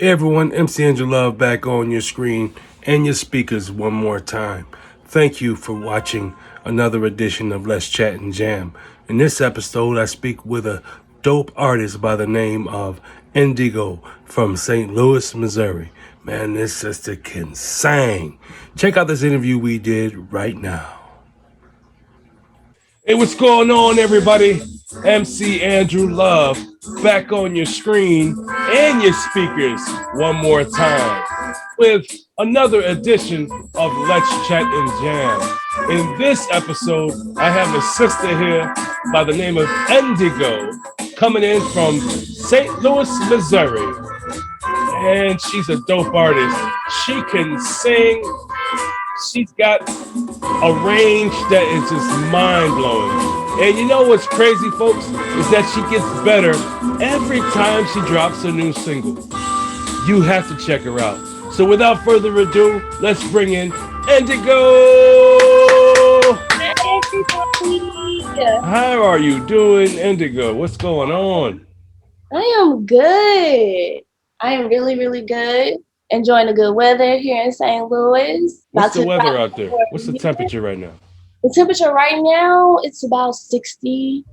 Hey everyone, MC Andrew Love back on your screen and your speakers one more time. Thank you for watching another edition of Let's Chat and Jam. In this episode, I speak with a dope artist by the name of Ndigo from St. Louis, Missouri. Man, this sister can sing. Check out this interview we did right now. Hey, what's going on, everybody? MC Andrew Love back on your screen and your speakers one more time with another edition of Let's Chat and Jam. In this episode, I have a sister here by the name of Ndigo coming in from St. Louis, Missouri. And she's a dope artist. She can sing. She's got a range that is just mind-blowing. And you know what's crazy, folks, is that she gets better every time she drops a new single. You have to check her out. So without further ado, let's bring in Ndigo! How are you doing, Ndigo? What's going on? I am good. I am really, really good. Enjoying the good weather here in St. Louis. What's the weather out there? What's the temperature right now? The temperature right now, it's about 60.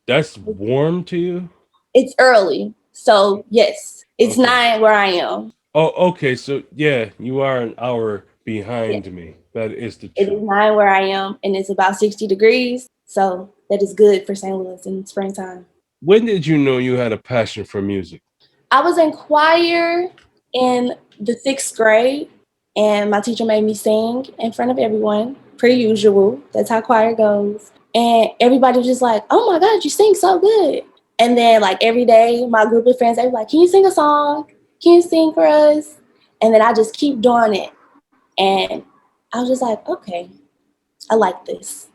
That's warm to you? It's early. So, yes, it's 9 where I am. Oh, okay. So, yeah, you are an hour behind me. That is the truth. It is 9 where I am, and it's about 60 degrees. So, that is good for St. Louis in springtime. When did you know you had a passion for music? I was in choir in the 6th grade, and my teacher made me sing in front of everyone, per usual. That's how choir goes. And everybody was just like, oh my God, you sing so good. And then like every day, my group of friends, they were like, can you sing a song? Can you sing for us? And then I just keep doing it. And I was just like, okay, I like this.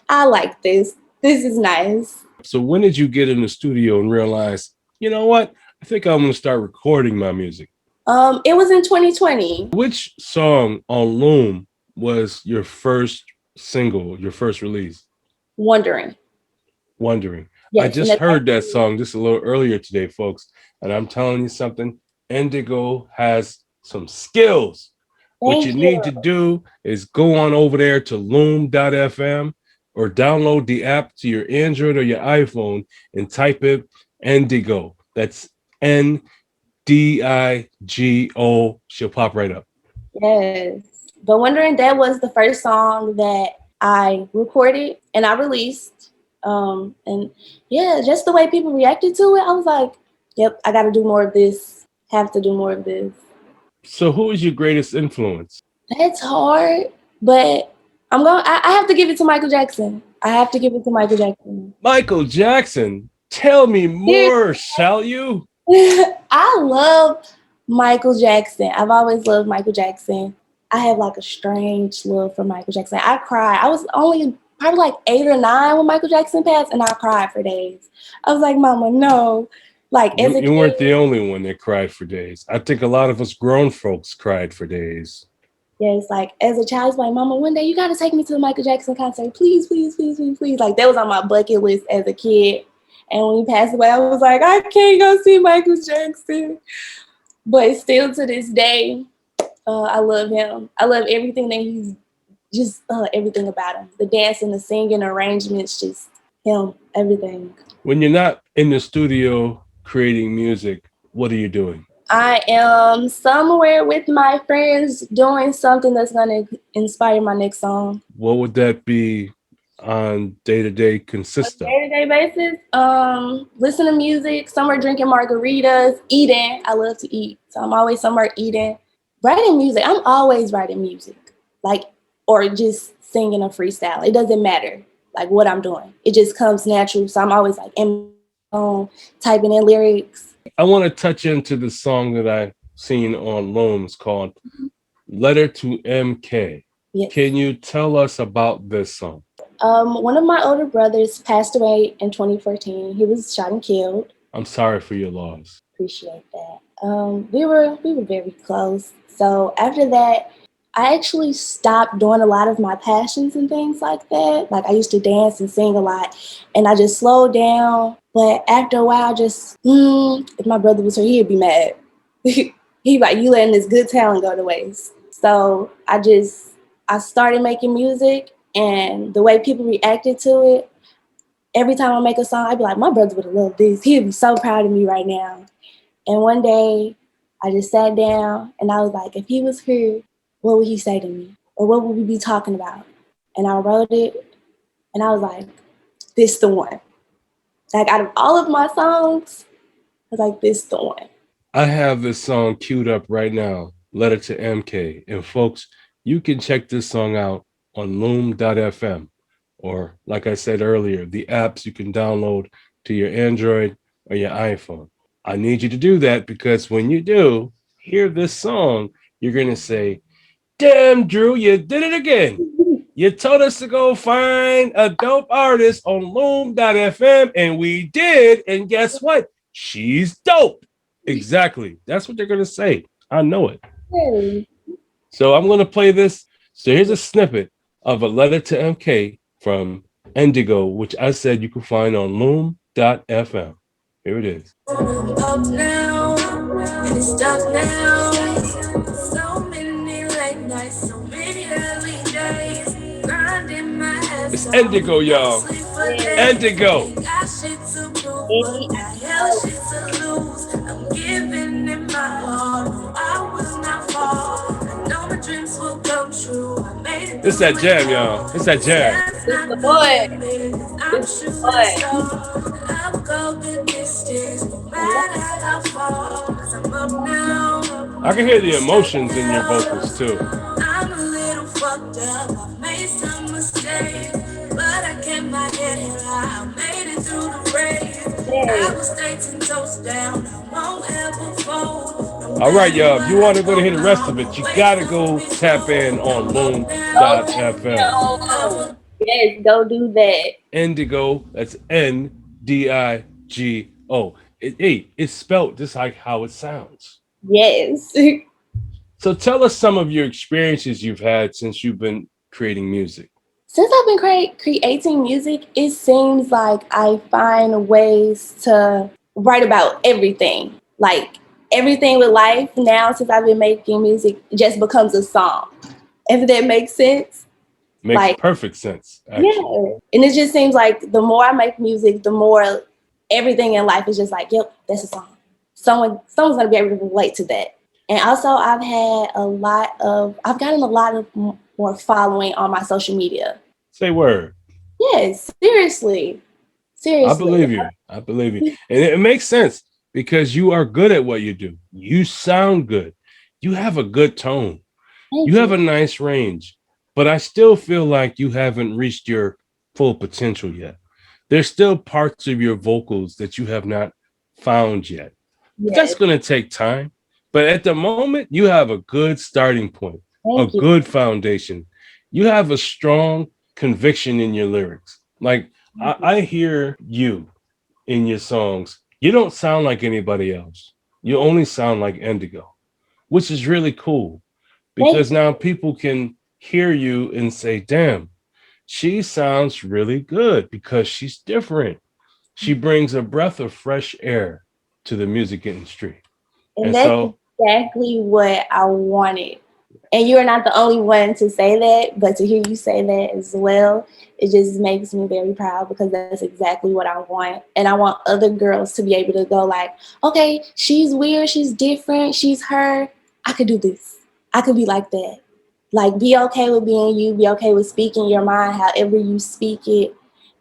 I like this. This is nice. So when did you get in the studio and realize, you know what? I think I'm going to start recording my music. It was in 2020. Which song on Loom was your first single, your first release? Wondering. Yes, I just heard that song just a little earlier today, folks. And I'm telling you something, Ndigo has some skills. What you need to do is go on over there to loom.fm or download the app to your Android or your iPhone and type it Ndigo. That's Ndigo. She'll pop right up. Yes. But Wondering, that was the first song that I recorded and I released. And yeah, just the way people reacted to it, I was like, yep, I got to do more of this. Have to do more of this. So who is your greatest influence? That's hard, but I have to give it to Michael Jackson. Michael Jackson? Tell me more, shall you? I love Michael Jackson. I've always loved Michael Jackson. I have like a strange love for Michael Jackson. I cried. I was only probably like 8 or 9 when Michael Jackson passed, and I cried for days. I was like, Mama, no. Like as a kid, you weren't the only one that cried for days. I think a lot of us grown folks cried for days. Yeah, it's like as a child, it's like, Mama, one day you got to take me to the Michael Jackson concert. Please, please, please, please, please. Like that was on my bucket list as a kid. And when he passed away, I was like, I can't go see Michael Jackson. But still to this day, I love him. I love everything that he's just everything about him. The dancing, the singing, arrangements, just him, everything. When you're not in the studio creating music, what are you doing? I am somewhere with my friends doing something that's going to inspire my next song. What would that be on day-to-day consist of? On a day-to-day basis, listen to music, somewhere drinking margaritas, eating. I love to eat, so I'm always somewhere eating. Writing music, I'm always writing music, like, or just singing a freestyle. It doesn't matter, like, what I'm doing. It just comes natural, so I'm always, like, in my phone, typing in lyrics. I want to touch into the song that I've seen on Loom. It's called Letter to MK. Yes. Can you tell us about this song? One of my older brothers passed away in 2014. He was shot and killed. I'm sorry for your loss. Appreciate that. We were very close. So after that, I actually stopped doing a lot of my passions and things like that. Like I used to dance and sing a lot, and I just slowed down. But after a while, if my brother was here, he'd be mad. He like, you letting this good talent go to waste. So I started making music, and the way people reacted to it, every time I make a song, I'd be like, my brother would have loved this. He'd be so proud of me right now. And one day I just sat down and I was like, if he was here, what would he say to me? Or what would we be talking about? And I wrote it and I was like, this the one. Like out of all of my songs, I was like, this the one. I have this song queued up right now, Letter to MK. And folks, you can check this song out on loom.fm, or like I said earlier, the apps you can download to your Android or your iPhone. I need you to do that because when you do hear this song, you're going to say, damn, Drew, you did it again. You told us to go find a dope artist on loom.fm, and we did. And guess what? She's dope. Exactly. That's what they're going to say. I know it. Hey. So I'm going to play this. So here's a snippet of a letter to MK from Ndigo, which I said you can find on loom.fm. Here it is. Up now, and it's stuck now. So many late nights, so many early days. Grinding my ass It's Ndigo, y'all. Ndigo. Got shit to prove, but I hell shit to lose. I'm giving it my all. No, I will not fall. I know my dreams will come true. I made it. It's that jam, y'all. It's that jam. It's the boy. I'm It's the shooting boy. stars. I'll go the distance, no matter how far. 'Cause I'm up now. I can hear the emotions in your vocals too. I'm a little fucked up. I made some mistakes, but I kept my head high. I made it through the rain. I will stay 10 toes down. I won't ever fold. All right, y'all. If you want to go to hear the rest of it, you gotta go tap in on loom.fm. Yes, go do that. Ndigo, that's Ndigo. It's spelled just like how it sounds. Yes. So tell us some of your experiences you've had since you've been creating music. Since I've been creating music, it seems like I find ways to write about everything. Like everything with life now, since I've been making music, just becomes a song. If that makes sense. Makes like, perfect sense, actually. Yeah. And it just seems like the more I make music, the more everything in life is just like, yep, that's a song. Someone's gonna be able to relate to that. And also I've gotten a lot of more following on my social media. Say word. Yes, seriously. I believe you. And it makes sense because you are good at what you do. You sound good. You have a good tone. You have a nice range, but I still feel like you haven't reached your full potential yet. There's still parts of your vocals that you have not found yet. Yes. That's going to take time. But at the moment, you have a good starting point, good foundation. You have a strong conviction in your lyrics. Like I hear you in your songs. You don't sound like anybody else. You only sound like Ndigo, which is really cool because now people can hear you and say, damn, she sounds really good because she's different. She brings a breath of fresh air to the music industry. And that's exactly what I wanted. And you're not the only one to say that, but to hear you say that as well, it just makes me very proud because that's exactly what I want. And I want other girls to be able to go like, okay, she's weird, she's different, she's her. I could do this. I could be like that. Like, be okay with being you, be okay with speaking your mind however you speak it,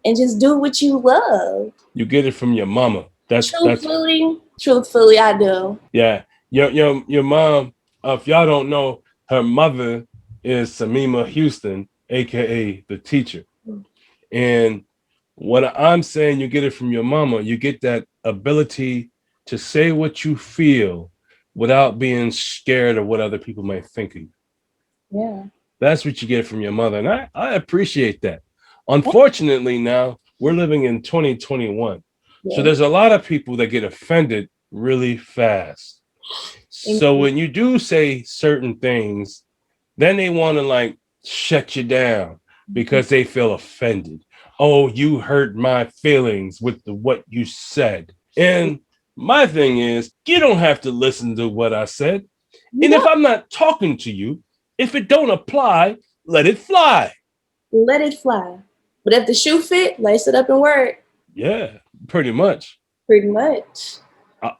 and just do what you love. You get it from your mama. Truthfully, I do. Yeah. Your mom, if y'all don't know, her mother is Samima Houston, aka the teacher. And what I'm saying, you get it from your mama. You get that ability to say what you feel without being scared of what other people might think of you. Yeah. That's what you get from your mother. And I appreciate that. Unfortunately, now we're living in 2021. Yeah. So there's a lot of people that get offended really fast. So when you do say certain things, then they want to like shut you down because they feel offended. Oh, you hurt my feelings with what you said. And My thing is, you don't have to listen to what I said. And if I'm not talking to you, if it don't apply, let it fly. Let it fly. But if the shoe fit, lace it up and wear it. Yeah, pretty much. Pretty much.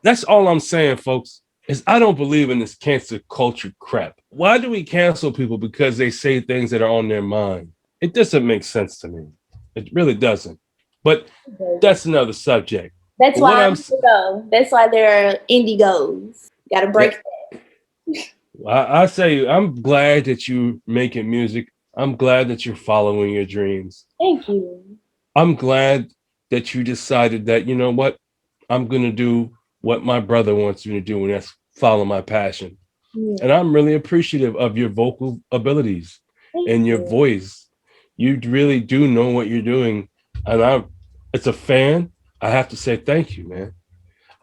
That's all I'm saying, folks, is I don't believe in this cancel culture crap. Why do we cancel people because they say things that are on their mind? It doesn't make sense to me. It really doesn't. But that's another subject. That's why That's why there are Indigos. Got to break that. I say I'm glad that you're making music. I'm glad that you're following your dreams. Thank you. I'm glad that you decided that, you know what, I'm going to do what my brother wants me to do, and that's follow my passion. Yeah. And I'm really appreciative of your vocal abilities and your voice. You really do know what you're doing. And as a fan, I have to say thank you, man.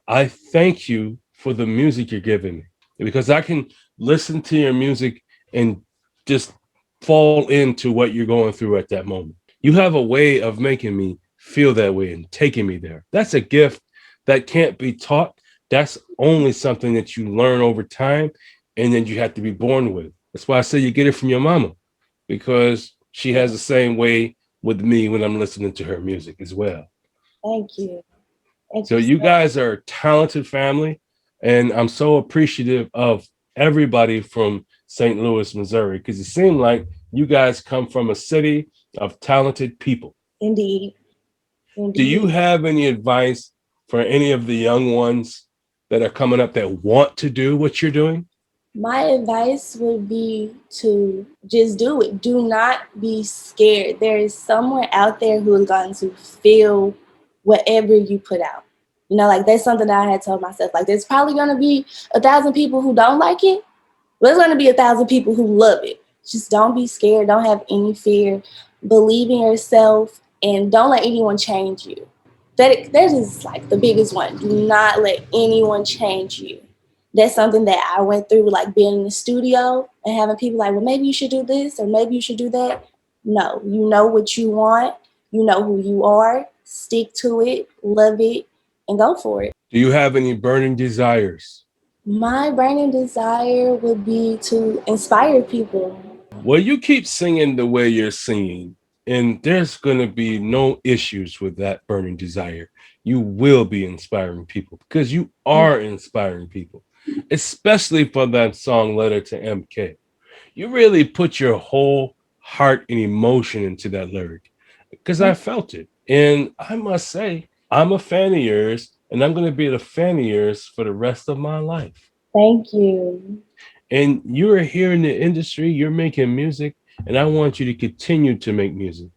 I thank you for the music you're giving me, because I can listen to your music and just fall into what you're going through at that moment. You have a way of making me feel that way and taking me there. That's a gift that can't be taught. That's only something that you learn over time, and then you have to be born with. That's why I say you get it from your mama, because she has the same way with me when I'm listening to her music as well. Thank you. So you guys are a talented family, and I'm so appreciative of everybody from St. Louis, Missouri, because it seemed like you guys come from a city of talented people. Indeed. Do you have any advice for any of the young ones that are coming up that want to do what you're doing? My advice would be to just do it. Do not be scared. There is someone out there who is going to feel whatever you put out. You know, like that's something that I had told myself. Like there's probably going to be 1,000 people who don't like it, but there's going to be 1,000 people who love it. Just don't be scared. Don't have any fear. Believe in yourself and don't let anyone change you. That is like the biggest one. Do not let anyone change you. That's something that I went through, like being in the studio and having people like, well, maybe you should do this or maybe you should do that. No, you know what you want. You know who you are. Stick to it, love it, and go for it. Do you have any burning desires? My burning desire would be to inspire people. Well, you keep singing the way you're singing, and there's going to be no issues with that burning desire. You will be inspiring people because you are inspiring people, especially for that song Letter to MK. You really put your whole heart and emotion into that lyric because I felt it. And I must say, I'm a fan of yours, and I'm going to be a fan of yours for the rest of my life. Thank you. And you're here in the industry, you're making music, and I want you to continue to make music.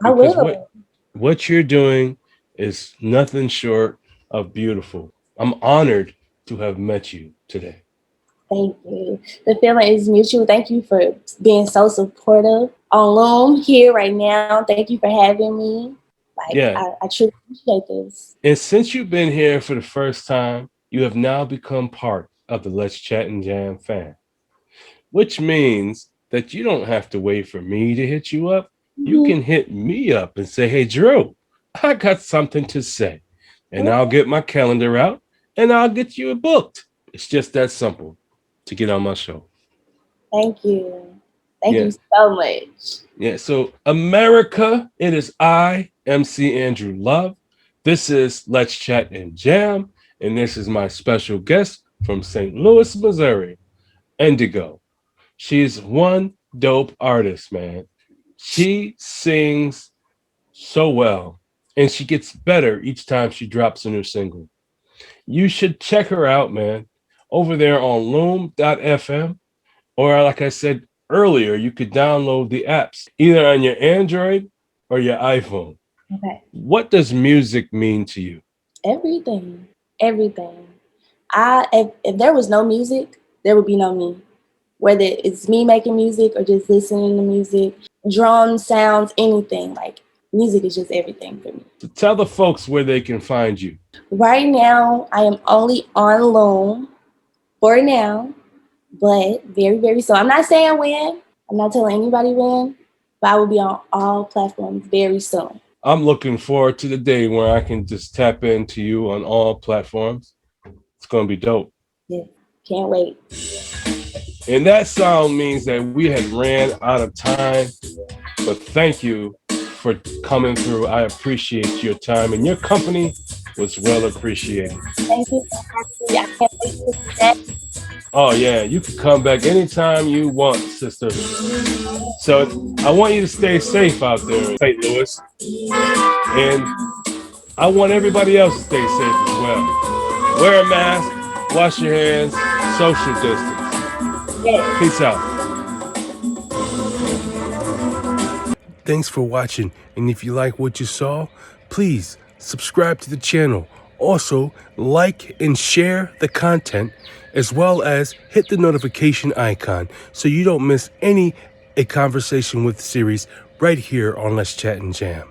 I will. What you're doing is nothing short of beautiful. I'm honored to have met you today. Thank you. The feeling is mutual. Thank you for being so supportive on Loom here right now. Thank you for having me. I truly appreciate this. And since you've been here for the first time, you have now become part of the Let's Chat and Jam fan, which means that you don't have to wait for me to hit you up. You can hit me up and say, hey, Drew, I got something to say. And I'll get my calendar out and I'll get you booked. It's just that simple to get on my show. Thank you. Thank you so much. Yeah, so America, it is I, MC Andrew Love. This is Let's Chat and Jam. And this is my special guest from St. Louis, Missouri, Ndigo. She's one dope artist, man. She sings so well, and she gets better each time she drops a new single. You should check her out, man, over there on loom.fm, or like I said earlier, you could download the apps either on your Android or your iPhone. Okay. What does music mean to you? Everything. If there was no music, there would be no me. Whether it's me making music or just listening to music, drums, sounds, anything. Like music is just everything for me. So tell the folks where they can find you. Right now, I am only on Loom for now, but very, very soon. I'm not saying when. I'm not telling anybody when, but I will be on all platforms very soon. I'm looking forward to the day where I can just tap into you on all platforms. It's going to be dope. Yeah, can't wait. And that sound means that we had ran out of time. But thank you for coming through. I appreciate your time, and your company was well appreciated. Thank you for having me. I can't wait to do that. Oh, yeah, you can come back anytime you want, sister. So I want you to stay safe out there in St. Louis. And I want everybody else to stay safe as well. Wear a mask, wash your hands, social distance. Yes. Peace out. Thanks for watching, and if you like what you saw, please subscribe to the channel. Also, like and share the content, as well as hit the notification icon so you don't miss a conversation with series right here on Let's Chat and Jam.